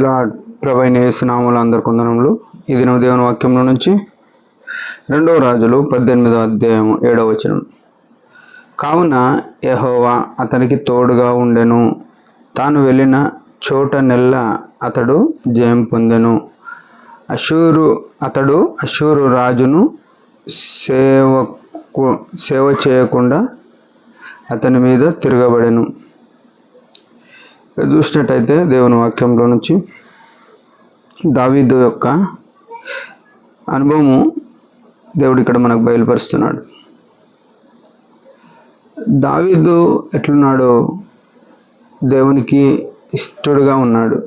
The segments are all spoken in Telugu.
లార్డ్. ప్రభువైన యేసు నామములో అందరికీ వందనములు. ఈ దినం దేవుని వాక్యంలో నుంచి 2 రాజులు 18వ అధ్యాయం 7వ వచనం. కావున యెహోవా అతనికి తోడుగా ఉండెను, తాను వెళ్ళిన చోట నెల్ల అతడు జయం పొందెను. అతడు అషూరు రాజును సేవ చేయకుండా అతని మీద తిరగబడెను. చూసినట్టయితే దేవుని వాక్యంలో నుంచి దావీదు యొక్క అనుభవము దేవుడు ఇక్కడ మనకు బయలుపరుస్తున్నాడు. దావీదు ఎట్లున్నాడు? దేవునికి ఇష్టడుగా ఉన్నాడు.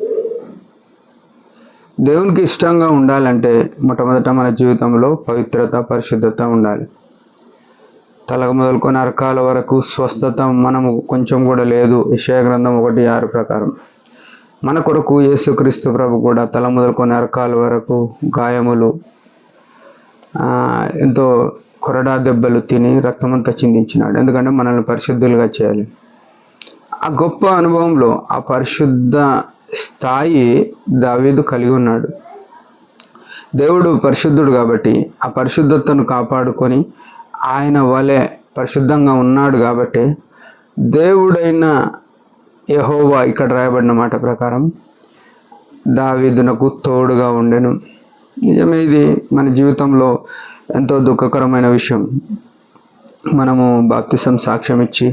దేవునికి ఇష్టంగా ఉండాలంటే మొట్టమొదట మన జీవితంలో పవిత్రత, పరిశుద్ధత ఉండాలి. తలకు మొదలుకొని అరకాల వరకు స్వస్థత మనము కొంచెం కూడా లేదు. యెషయా గ్రంథం 1:6 ప్రకారం మన కొరకు యేసుక్రీస్తు ప్రభు కూడా తల మొదలుకొని అరకాల వరకు గాయములు, ఎంతో కొరడా దెబ్బలు తిని రక్తమంతా చిందించినాడు. ఎందుకంటే మనల్ని పరిశుద్ధులుగా చేయాలి. ఆ గొప్ప అనుభవంలో ఆ పరిశుద్ధ స్థాయి దావీదు కలిగి ఉన్నాడు. దేవుడు పరిశుద్ధుడు కాబట్టి ఆ పరిశుద్ధతను కాపాడుకొని ఆయన వలె పరిశుద్ధంగా ఉన్నాడు కాబట్టి దేవుడైన యెహోవా ఇక్కడ రాయబడిన మాట ప్రకారం దావీదునకు తోడుగా ఉండెను. నిజమే, ఇది మన జీవితంలో ఎంతో దుఃఖకరమైన విషయం. మనము బాప్తిసం సాక్ష్యం ఇచ్చి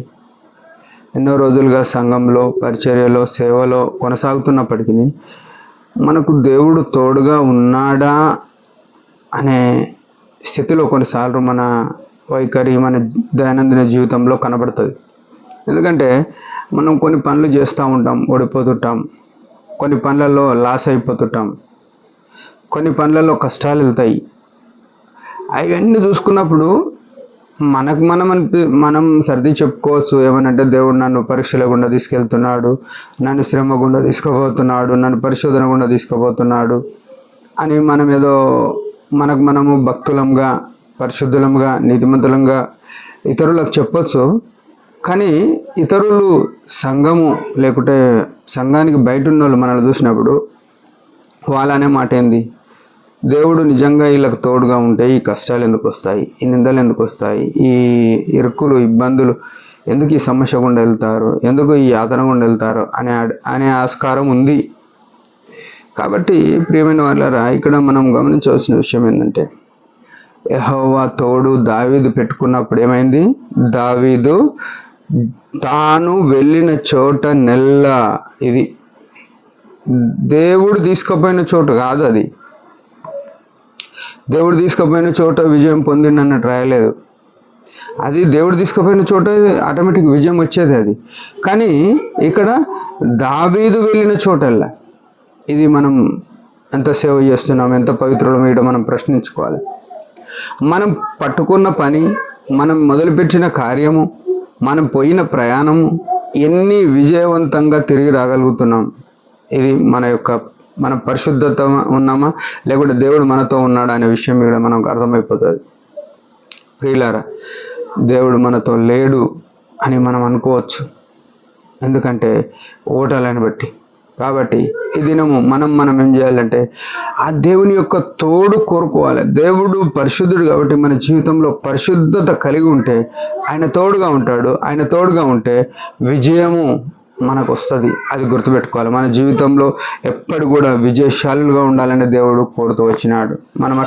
ఎన్నో రోజులుగా సంఘంలో, పరిచర్యలో, సేవలో కొనసాగుతున్నప్పటికీ మనకు దేవుడు తోడుగా ఉన్నాడా అనే స్థితిలో కొన్నిసార్లు మన వైఖరి మన దైనందిన జీవితంలో కనబడుతుంది. ఎందుకంటే మనం కొన్ని పనులు చేస్తూ ఉంటాం, ఓడిపోతుంటాం. కొన్ని పనులలో లాస్ అయిపోతుంటాం. కొన్ని పనులలో కష్టాలు వెళ్తాయి. అవన్నీ చూసుకున్నప్పుడు మనం సర్ది చెప్పుకోవచ్చు. ఏమనంటే దేవుడు నన్ను పరీక్షల గుండా తీసుకెళ్తున్నాడు, నన్ను శ్రమ గుండా తీసుకుపోతున్నాడు, నన్ను పరిశోధన గుండా తీసుకుపోతున్నాడు అని మనం ఏదో మనము భక్తులంగా, పరిశుద్ధులంగా, నీతిమంతులంగా ఇతరులకు చెప్పొచ్చు. కానీ ఇతరులు సంఘము లేకుంటే సంఘానికి బయట ఉన్న వాళ్ళు మనల్ని చూసినప్పుడు వాళ్ళనే మాట ఏంది? దేవుడు నిజంగా వీళ్ళకి తోడుగా ఉంటే ఈ కష్టాలు ఎందుకు వస్తాయి, ఈ నిందలు ఎందుకు వస్తాయి, ఈ ఇరుకులు, ఇబ్బందులు ఎందుకు, ఈ సమస్య గుండా వెళ్తారు, ఎందుకు ఈ యాతన గుండా వెళ్తారు అనే ఆస్కారం ఉంది. కాబట్టి ప్రియమైన వాళ్ళారా, ఇక్కడ మనం గమనించవలసిన విషయం ఏంటంటే యెహోవా తోడు దావీదు పెట్టుకున్నప్పుడు ఏమైంది? దావీదు తాను వెళ్ళిన చోట నెల్ల. ఇది దేవుడు తీసుకుపోయిన చోటు కాదు. అది దేవుడు తీసుకుపోయిన చోట విజయం పొందిండి అన్నట్టు రాయలేదు. అది దేవుడు తీసుకుపోయిన చోట ఆటోమేటిక్ విజయం వచ్చేది అది. కానీ ఇక్కడ దావీదు వెళ్ళిన చోటల్లా, ఇది మనం ఎంత సేవ చేస్తున్నాం, ఎంత పవిత్రులం, ఇక్కడ మనం ప్రశ్నించుకోవాలి. మనం పట్టుకున్న పని, మనం మొదలుపెట్టిన కార్యము, మనం పోయిన ప్రయాణము, ఎన్ని విజయవంతంగా తిరిగి రాగలుగుతున్నాం? ఇది మన పరిశుద్ధత ఉన్నామా, లేకుంటే దేవుడు మనతో ఉన్నాడా అనే విషయం ఇక్కడ మనకు అర్థమైపోతుంది. ప్రియులారా, దేవుడు మనతో లేడు అని మనం అనుకోవచ్చు, ఎందుకంటే ఓటలను బట్టి. కాబట్టి ఈ దినము మనం ఏం చేయాలంటే ఆ దేవుని యొక్క తోడు కోరుకోవాలి. దేవుడు పరిశుద్ధుడు కాబట్టి మన జీవితంలో పరిశుద్ధత కలిగి ఉంటే ఆయన తోడుగా ఉంటాడు. ఆయన తోడుగా ఉంటే విజయము మనకు వస్తుంది. అది గుర్తుపెట్టుకోవాలి. మన జీవితంలో ఎప్పుడు కూడా విజయశాలుగా ఉండాలని దేవుడు కోరుతూ వచ్చినాడు. మనం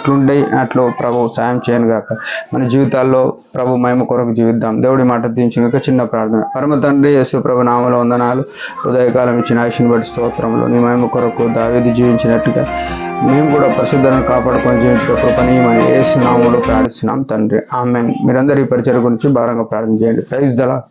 అట్లు ప్రభు సాయం చేయను గాక. మన జీవితాల్లో ప్రభు మహిమ కొరకు జీవిద్దాం. దేవుడి మాట దించుగా చిన్న ప్రార్థన. పరమ తండ్రి యేసు ప్రభు నామములో వందనాలు. ఉదయకాలం ఇచ్చిన ఆయుష్ని బట్టి స్తోత్రంలో నీ మహిమ కొరకు దావీదు జీవించినట్టుగా మేము కూడా పరిశుద్ధతను కాపాడుకొని జీవించే కృపని మన యేసు నామములో ప్రార్థిస్తున్నాం తండ్రి. ఆమేన్. మీరందరూ ఈ పరిచర్య గురించి భారంగా ప్రార్థన చేయండి. Praise the lord.